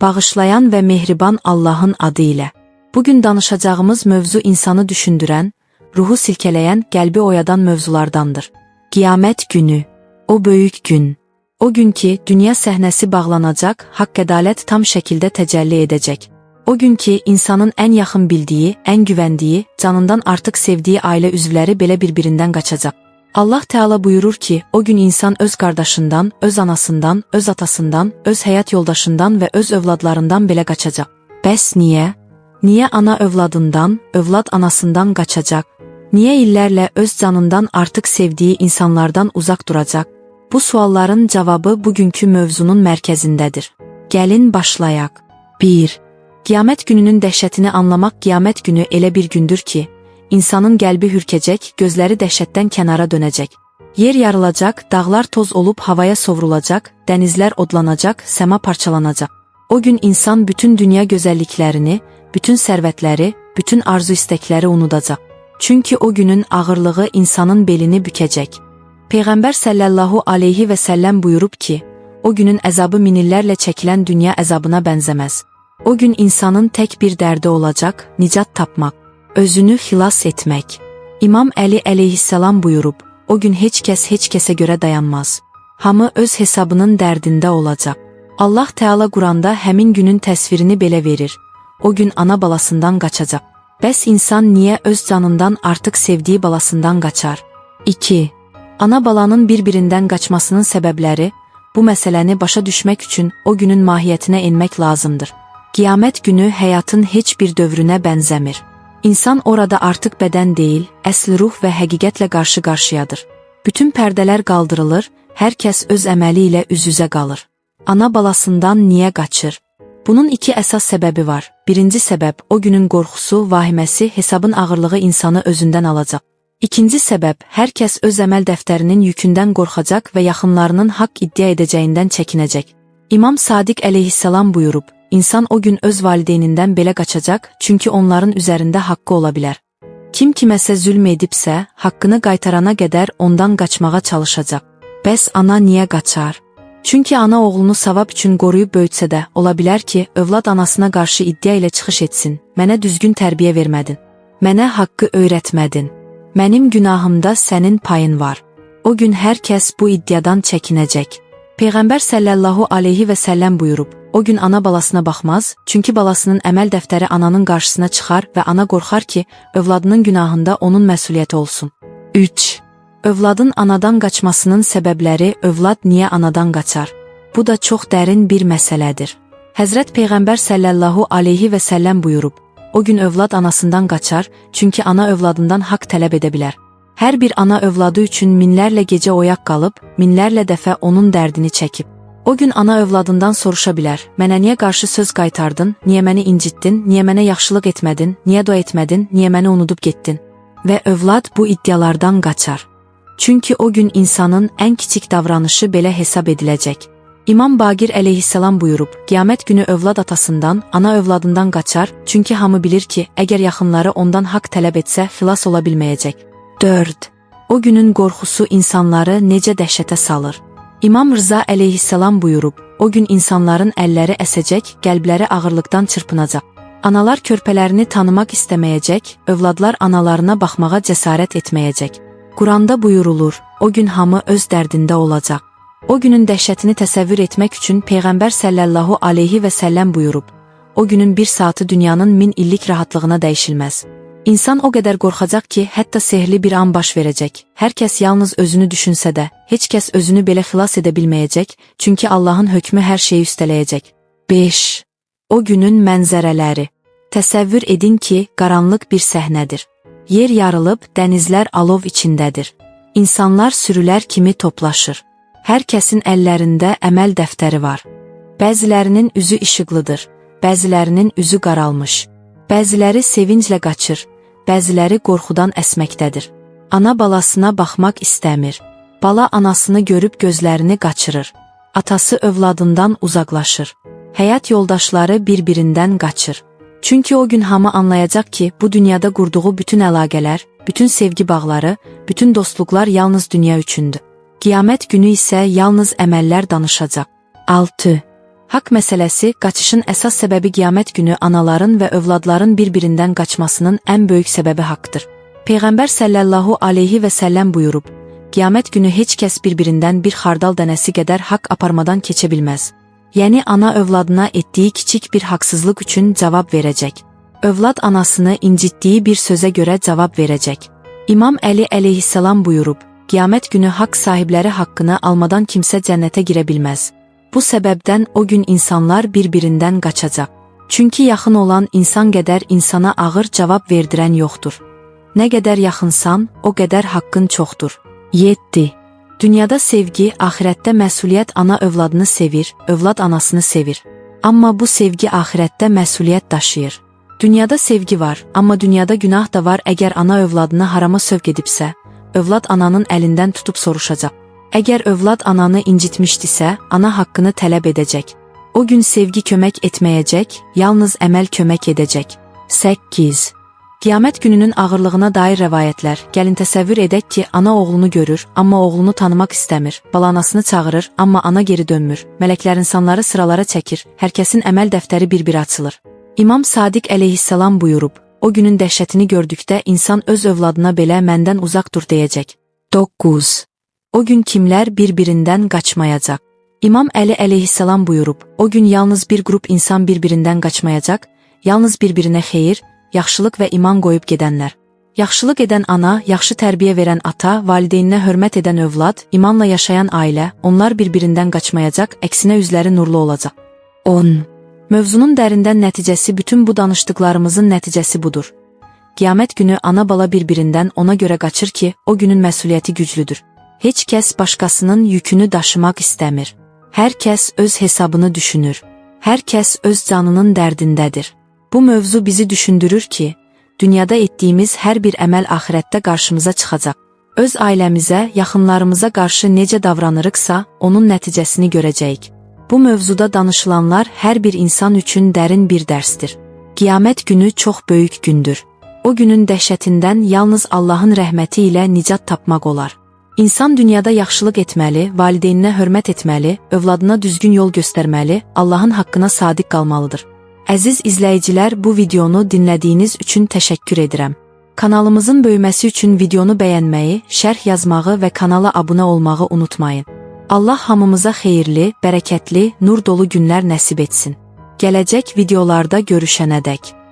bağışlayan və mehriban Allahın adı ilə. Bugün danışacağımız mövzu insanı düşündürən, ruhu silkələyən, qəlbi oyadan mövzulardandır. Qiyamət günü, o böyük gün. O gün ki, dünya səhnəsi bağlanacaq, haqq ədalət tam şəkildə təcəlli edəcək. O gün ki, insanın ən yaxın bildiyi, ən güvəndiyi, canından artıq sevdiyi ailə üzvləri belə bir-birindən qaçacaq. Allah Teala buyurur ki, o gün insan öz qardaşından, öz anasından, öz atasından, öz həyat yoldaşından və öz övladlarından belə qaçacaq. Bəs niyə? Niyə ana övladından, övlad anasından qaçacaq? Niyə illərlə öz canından artıq sevdiyi insanlardan uzaq duracaq? Bu sualların cavabı bugünkü mövzunun mərkəzindədir. Gəlin başlayaq. 1. Qiyamət gününün dəhşətini anlamaq. Qiyamət günü elə bir gündür ki, insanın qəlbi hürkəcək, gözləri dəhşətdən kənara dönəcək. Yer yarılacaq, dağlar toz olub havaya sovrulacaq, dənizlər odlanacaq, səma parçalanacaq. O gün insan bütün dünya gözəlliklərini, bütün sərvətləri, bütün arzu istəkləri unudacaq. Çünki o günün ağırlığı insanın belini bükəcək. Peyğəmbər sallallahu aleyhi və səlləm buyurub ki, o günün əzabı minillərlə çəkilən dünya əzabına bənzəməz. O gün insanın tək bir dərdi olacaq, nicat tapmaq, özünü xilas etmək. İmam Əli əleyhissalam buyurub, o gün heç kəs heç kəsə görə dayanmaz. Hamı öz hesabının dərdində olacaq. Allah Teala Quranda həmin günün təsvirini belə verir. O gün ana balasından qaçacaq. Bəs insan niyə öz canından artıq sevdiyi balasından qaçar? 2. Ana balanın bir-birindən qaçmasının səbəbləri, bu məsələni başa düşmək üçün o günün mahiyyətinə enmək lazımdır. Qiyamət günü həyatın heç bir dövrünə bənzəmir. İnsan orada artıq bədən deyil, əsl ruh və həqiqətlə qarşı-qarşıyadır. Bütün pərdələr qaldırılır, hər kəs öz əməli ilə üz-üzə qalır. Ana balasından niyə qaçır? Bunun 2 əsas səbəbi var. Birinci səbəb, o günün qorxusu, vahiməsi, hesabın ağırlığı insanı özündən alacaq. İkinci səbəb, hər kəs öz əməl dəftərinin yükündən qorxacaq və yaxınlarının haqq iddia edəcəyindən çəkinəcək. İmam Sadiq əleyhissalam buyurub, insan o gün öz valideynindən belə qaçacaq, çünki onların üzərində haqqı ola bilər. Kim kiməsə zülm edibsə, haqqını qaytarana qədər ondan qaçmağa çalışacaq. Bəs ana niyə qaçar? Çünki ana oğlunu savab üçün qoruyub böyütsə də, ola bilər ki, övlad anasına qarşı iddia ilə çıxış etsin. Mənə düzgün tərbiyə vermədin. Mənə haqqı öyrətmədin. Mənim günahımda sənin payın var. O gün hər kəs bu iddiadan çəkinəcək. Peyğəmbər sallallahu aleyhi və səlləm buyurub, o gün ana balasına baxmaz, çünki balasının əməl dəftəri ananın qarşısına çıxar və ana qorxar ki, övladının günahında onun məsuliyyəti olsun. 3. Övladın anadan qaçmasının səbəbləri. Övlad niyə anadan qaçar? Bu da çox dərin bir məsələdir. Həzrət Peyğəmbər sallallahu aleyhi və səlləm buyurub, o gün övlad anasından qaçar, çünki ana övladından haqq tələb edə bilər. Hər bir ana övladı üçün minlərlə gecə oyaq qalıb, minlərlə dəfə onun dərdini çəkib. O gün ana övladından soruşa bilər, mənə niyə qarşı söz qaytardın, niyə məni incitdin, niyə mənə yaxşılıq etmədin, niyə dua etmədin, niyə məni unudub getdin? Və övlad bu iddialardan qaçar. Çünki o gün insanın ən kiçik davranışı belə hesab ediləcək. İmam Baqir əleyhissalam buyurub, qiyamət günü övlad atasından, ana övladından qaçar, çünki hamı bilir ki, əgər yaxınları ondan haqq tələb etsə, xilas ola bilməyəcək. 4. O günün qorxusu insanları necə dəhşətə salır? İmam Rıza əleyhissalam buyurub, o gün insanların əlləri əsəcək, qəlbləri ağırlıqdan çırpınacaq. Analar körpələrini tanımaq istəməyəcək, övladlar analarına baxmağa cəsarət etməyəcək. Quranda buyurulur, o gün hamı öz dərdində olacaq. O günün dəhşətini təsəvvür etmək üçün Peyğəmbər sallallahu aleyhi və səlləm buyurub, o günün bir saatı dünyanın 1000 illik rahatlığına dəyişilməz. İnsan o qədər qorxacaq ki, hətta sehirli bir an baş verəcək. Hər kəs yalnız özünü düşünsə də, heç kəs özünü belə xilas edə bilməyəcək, çünki Allahın hökmü hər şeyi üstələyəcək. 5. O günün mənzərələri. Təsəvvür edin ki, qaranlıq bir səhnədir. Yer yarılıb, dənizlər alov içindədir. İnsanlar sürülər kimi toplaşır. Hər kəsin əllərində əməl dəftəri var. Bəzilərinin üzü işıqlıdır, bəzilərinin üzü qaralmış. Bəziləri sevinclə qaçır, bəziləri qorxudan əsməkdədir. Ana balasına baxmaq istəmir. Bala anasını görüb gözlərini qaçırır. Atası övladından uzaqlaşır. Həyat yoldaşları bir-birindən qaçır. Çünki o gün hamı anlayacaq ki, bu dünyada qurduğu bütün əlaqələr, bütün sevgi bağları, bütün dostluqlar yalnız dünya üçündür. Qiyamət günü isə yalnız əməllər danışacaq. 6. Haqq məsələsi, qaçışın əsas səbəbi qiyamət günü anaların və övladların bir-birindən qaçmasının ən böyük səbəbi haqqdır. Peyğəmbər sallallahu aleyhi və səlləm buyurub, qiyamət günü heç kəs bir-birindən bir xardal dənəsi qədər haqq aparmadan keçə bilməz. Yəni ana övladına etdiyi kiçik bir haqsızlıq üçün cavab verəcək. Övlad anasını incitdiyi bir sözə görə cavab verəcək. İmam Əli əleyhissalam buyurub, qiyamət günü haqq sahibləri haqqını almadan kimsə cənnətə girə bilməz. Bu səbəbdən o gün insanlar bir-birindən qaçacaq. Çünki yaxın olan insan qədər insana ağır cavab verdirən yoxdur. Nə qədər yaxınsan, o qədər haqqın çoxdur. 7. Dünyada sevgi, axirətdə məsuliyyət ana övladını sevir, övlad anasını sevir. Amma bu sevgi axirətdə məsuliyyət daşıyır. Dünyada sevgi var, amma dünyada günah da var. Əgər ana övladını harama sövq edibsə, övlad ananın əlindən tutub soruşacaq. Əgər övlad ananı incitmişdisə, ana haqqını tələb edəcək. O gün sevgi kömək etməyəcək, yalnız əməl kömək edəcək. 8. Qiyamət gününün ağırlığına dair rəvayətlər. Gəlin təsəvvür edək ki, ana oğlunu görür, amma oğlunu tanımaq istəmir. Bala anasını çağırır, amma ana geri dönmür. Mələklər insanları sıralara çəkir, hər kəsin əməl dəftəri bir-bir açılır. İmam Sadiq əleyhissalam buyurub, o günün dəhşətini gördükdə insan öz övladına belə məndən uzaq dur deyəcək. 9. O gün kimlər bir-birindən qaçmayacaq? İmam Əli əleyhissalam buyurub, o gün yalnız bir qrup insan bir-birindən qaçmayacaq, yalnız bir-birinə xeyir, yaxşılıq və iman qoyub gedənlər. Yaxşılıq edən ana, yaxşı tərbiyə verən ata, valideyninə hörmət edən övlad, imanla yaşayan ailə, onlar bir-birindən qaçmayacaq, əksinə üzləri nurlu olacaq. 10. Mövzunun dərindən nəticəsi, bütün bu danışdıqlarımızın nəticəsi budur. Qiyamət günü ana bala bir-birindən ona görə qaçır ki, o günün məsuliyyəti güclüdür. Heç kəs başqasının yükünü daşımaq istəmir. Hər kəs öz hesabını düşünür. Hər kəs öz canının dərdindədir. Bu mövzu bizi düşündürür ki, dünyada etdiyimiz hər bir əməl axirətdə qarşımıza çıxacaq. Öz ailəmizə, yaxınlarımıza qarşı necə davranırıqsa, onun nəticəsini görəcəyik. Bu mövzuda danışılanlar hər bir insan üçün dərin bir dərsdir. Qiyamət günü çox böyük gündür. O günün dəhşətindən yalnız Allahın rəhməti ilə nicat tapmaq olar. İnsan dünyada yaxşılıq etməli, valideyninə hörmət etməli, övladına düzgün yol göstərməli, Allahın haqqına sadiq qalmalıdır. Əziz izləyicilər, bu videonu dinlədiyiniz üçün təşəkkür edirəm. Kanalımızın böyüməsi üçün videonu bəyənməyi, şərh yazmağı və kanala abunə olmağı unutmayın. Allah hamımıza xeyirli, bərəkətli, nur dolu günlər nəsib etsin. Gələcək videolarda görüşənədək.